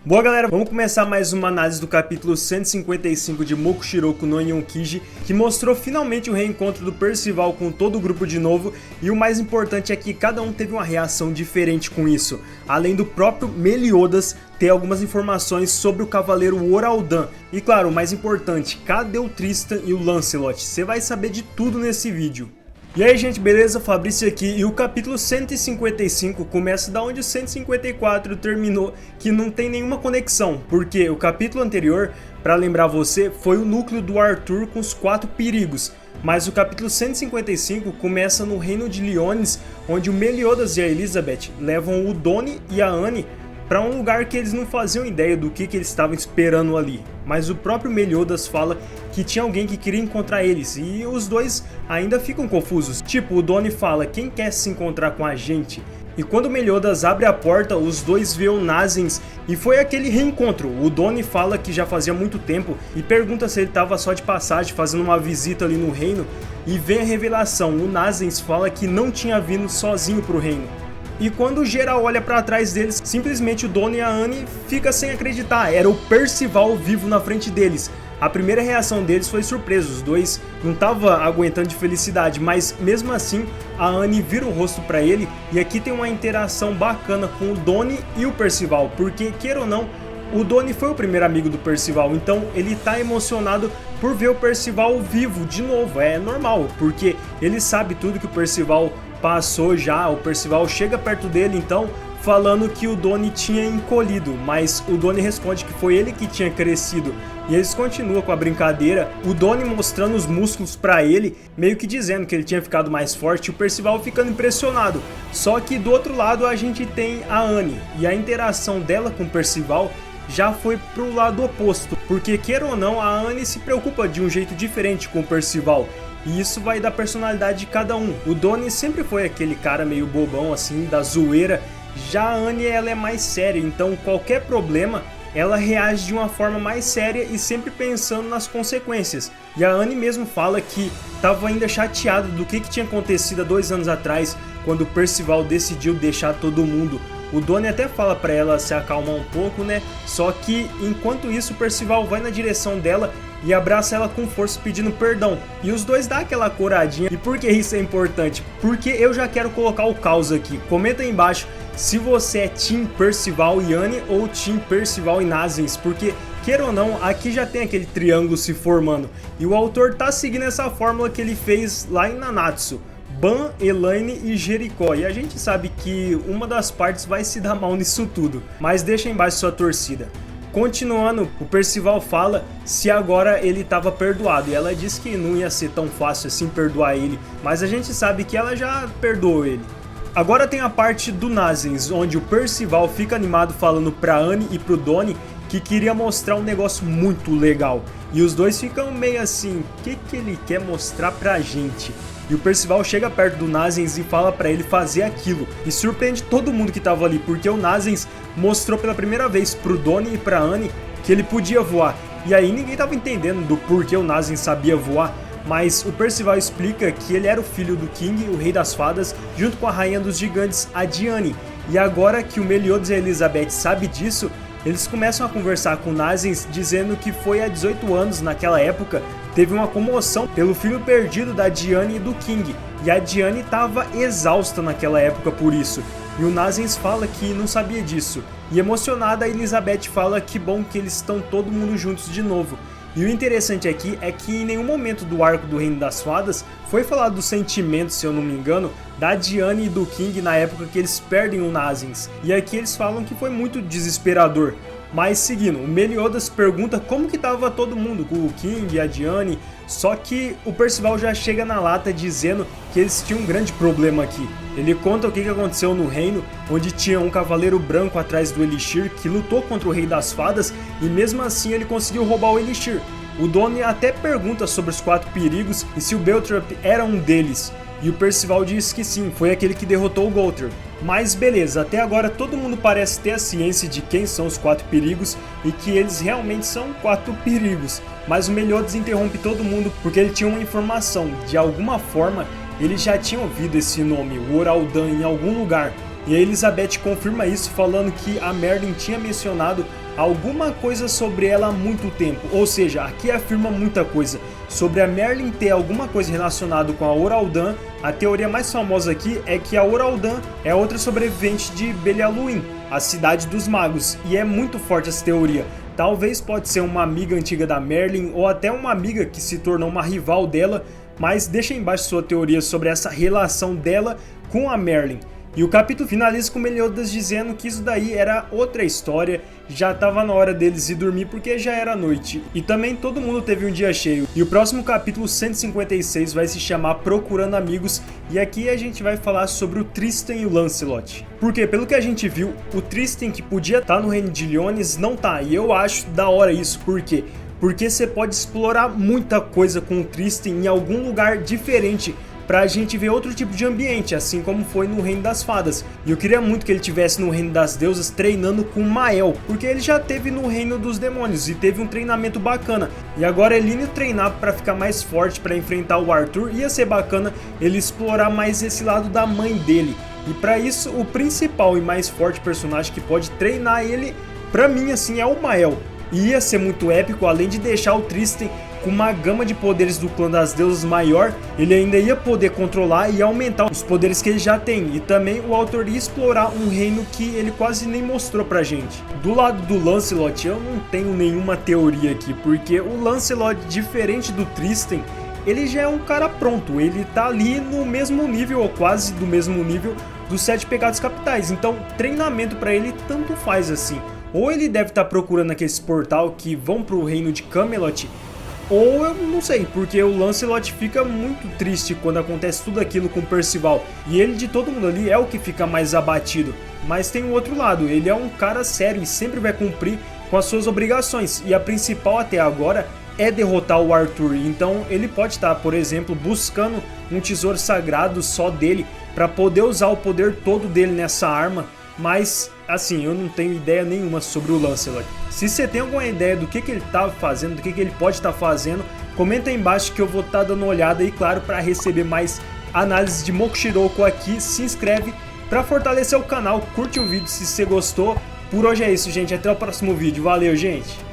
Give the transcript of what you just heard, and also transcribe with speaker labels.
Speaker 1: Boa galera, vamos começar mais uma análise do capítulo 155 de Mokushiroku no Nyonkiji, que mostrou finalmente o reencontro do Percival com todo o grupo de novo, e o mais importante é que cada um teve uma reação diferente com isso, além do próprio Meliodas ter algumas informações sobre o Cavaleiro Oraldan. E claro, o mais importante, cadê o Tristan e o Lancelot? Você vai saber de tudo nesse vídeo. E aí gente, beleza? Fabrício aqui, e o capítulo 155 começa da onde o 154 terminou, que não tem nenhuma conexão, porque o capítulo anterior, para lembrar você, foi o núcleo do Arthur com os 4 perigos, mas o capítulo 155 começa no reino de Liones, onde o Meliodas e a Elizabeth levam o Donnie e a Annie para um lugar que eles não faziam ideia do que eles estavam esperando ali. Mas o próprio Meliodas fala que tinha alguém que queria encontrar eles, e os dois ainda ficam confusos. Tipo, o Donnie fala, quem quer se encontrar com a gente? E quando o Meliodas abre a porta, os dois veem o Nazens, e foi aquele reencontro. O Donnie fala que já fazia muito tempo, e pergunta se ele estava só de passagem, fazendo uma visita ali no reino, e vem a revelação, o Nazens fala que não tinha vindo sozinho pro reino. E quando o geral olha pra trás deles, simplesmente o Donnie e a Annie fica sem acreditar, era o Percival vivo na frente deles. A primeira reação deles foi surpresa, os dois não estavam aguentando de felicidade, mas mesmo assim a Annie vira o rosto pra ele, e aqui tem uma interação bacana com o Donnie e o Percival, porque queira ou não, o Donnie foi o primeiro amigo do Percival, então ele tá emocionado por ver o Percival vivo de novo, é normal, porque ele sabe tudo que o Percival passou já. O Percival chega perto dele então falando que o Donnie tinha encolhido, mas o Donnie responde que foi ele que tinha crescido, e eles continuam com a brincadeira, o Donnie mostrando os músculos pra ele, meio que dizendo que ele tinha ficado mais forte, e o Percival ficando impressionado. Só que do outro lado a gente tem a Annie, e a interação dela com o Percival já foi pro lado oposto, porque queira ou não, a Annie se preocupa de um jeito diferente com o Percival, e isso vai da personalidade de cada um. O Donnie sempre foi aquele cara meio bobão assim, da zoeira, já a Annie ela é mais séria, então qualquer problema ela reage de uma forma mais séria e sempre pensando nas consequências. E a Annie mesmo fala que estava ainda chateada do que tinha acontecido há 2 anos atrás, quando o Percival decidiu deixar todo mundo. O Donnie até fala pra ela se acalmar um pouco, né? Só que enquanto isso o Percival vai na direção dela e abraça ela com força pedindo perdão. E os dois dão aquela coradinha. E por que isso é importante? Porque eu já quero colocar o caos aqui. Comenta aí embaixo se você é Team Percival e Annie ou Team Percival e Nazens, porque queira ou não, aqui já tem aquele triângulo se formando. E o autor tá seguindo essa fórmula que ele fez lá em Nanatsu. Ban, Elaine e Jericó, e a gente sabe que uma das partes vai se dar mal nisso tudo, mas deixa embaixo sua torcida. Continuando, o Percival fala se agora ele estava perdoado, e ela diz que não ia ser tão fácil assim perdoar ele, mas a gente sabe que ela já perdoou ele. Agora tem a parte do Nazens, onde o Percival fica animado falando pra Annie e pro Donnie que queria mostrar um negócio muito legal, e os dois ficam meio assim, o que ele quer mostrar pra gente? E o Percival chega perto do Nazens e fala pra ele fazer aquilo, e surpreende todo mundo que tava ali, porque o Nazens mostrou pela primeira vez pro Donnie e pra Annie que ele podia voar, e aí ninguém tava entendendo do porquê o Nazens sabia voar, mas o Percival explica que ele era o filho do King, o rei das fadas, junto com a rainha dos gigantes, a Diane, e agora que o Meliodas e a Elizabeth sabem disso, eles começam a conversar com o Nazens, dizendo que foi há 18 anos, naquela época, teve uma comoção pelo filho perdido da Diane e do King, e a Diane estava exausta naquela época por isso, e o Nazens fala que não sabia disso, e emocionada a Elizabeth fala que bom que eles estão todo mundo juntos de novo. E o interessante aqui é que em nenhum momento do arco do Reino das Fadas foi falado dos sentimentos, se eu não me engano, da Diane e do King na época que eles perdem o Nazens. E aqui eles falam que foi muito desesperador. Mas seguindo, o Meliodas pergunta como que tava todo mundo, com o King e a Diane, só que o Percival já chega na lata dizendo que eles tinham um grande problema aqui. Ele conta o que aconteceu no reino, onde tinha um cavaleiro branco atrás do Elixir que lutou contra o Rei das Fadas e mesmo assim ele conseguiu roubar o Elixir. O Donnie até pergunta sobre os 4 perigos e se o Beltrap era um deles. E o Percival diz que sim, foi aquele que derrotou o Golter. Mas beleza, até agora todo mundo parece ter a ciência de quem são os 4 perigos e que eles realmente são 4 perigos. Mas o Meliodas interrompe todo mundo porque ele tinha uma informação, de alguma forma ele já tinha ouvido esse nome, o Oraldan, em algum lugar. E a Elizabeth confirma isso falando que a Merlin tinha mencionado alguma coisa sobre ela há muito tempo, ou seja, aqui afirma muita coisa. Sobre a Merlin ter alguma coisa relacionada com a Oraldan, a teoria mais famosa aqui é que a Oraldan é outra sobrevivente de Belialuin, a cidade dos magos, e é muito forte essa teoria. Talvez pode ser uma amiga antiga da Merlin, ou até uma amiga que se tornou uma rival dela, mas deixa aí embaixo sua teoria sobre essa relação dela com a Merlin. E o capítulo finaliza com Meliodas dizendo que isso daí era outra história, já estava na hora deles ir dormir porque já era noite. E também todo mundo teve um dia cheio. E o próximo capítulo 156 vai se chamar Procurando Amigos, e aqui a gente vai falar sobre o Tristan e o Lancelot. Porque pelo que a gente viu, o Tristan que podia estar no reino de Lyones não tá, e eu acho da hora isso, por quê? Porque você pode explorar muita coisa com o Tristan em algum lugar diferente, pra gente ver outro tipo de ambiente, assim como foi no Reino das Fadas. E eu queria muito que ele tivesse no Reino das Deusas treinando com Mael, porque ele já teve no Reino dos Demônios e teve um treinamento bacana. E agora ele indo treinar pra ficar mais forte pra enfrentar o Arthur, ia ser bacana ele explorar mais esse lado da mãe dele. E pra isso, o principal e mais forte personagem que pode treinar ele, pra mim assim, é o Mael. E ia ser muito épico, além de deixar o Tristan com uma gama de poderes do clã das deusas maior, ele ainda ia poder controlar e aumentar os poderes que ele já tem. E também o autor ia explorar um reino que ele quase nem mostrou pra gente. Do lado do Lancelot, eu não tenho nenhuma teoria aqui, porque o Lancelot, diferente do Tristan, ele já é um cara pronto, ele tá ali no mesmo nível, ou quase do mesmo nível, dos 7 pecados capitais. Então treinamento pra ele tanto faz assim. Ou ele deve estar procurando aqueles portal que vão pro reino de Camelot, ou eu não sei, porque o Lancelot fica muito triste quando acontece tudo aquilo com Percival. E ele de todo mundo ali é o que fica mais abatido. Mas tem o outro lado, ele é um cara sério e sempre vai cumprir com as suas obrigações. E a principal até agora é derrotar o Arthur. Então ele pode estar, por exemplo, buscando um tesouro sagrado só dele, para poder usar o poder todo dele nessa arma. Mas, assim, eu não tenho ideia nenhuma sobre o Lancelot. Se você tem alguma ideia do que ele tá fazendo, do que ele pode estar fazendo, comenta aí embaixo que eu vou estar dando uma olhada. E claro, para receber mais análises de Mokushiroko aqui, se inscreve para fortalecer o canal, curte o vídeo se você gostou. Por hoje é isso, gente. Até o próximo vídeo. Valeu, gente!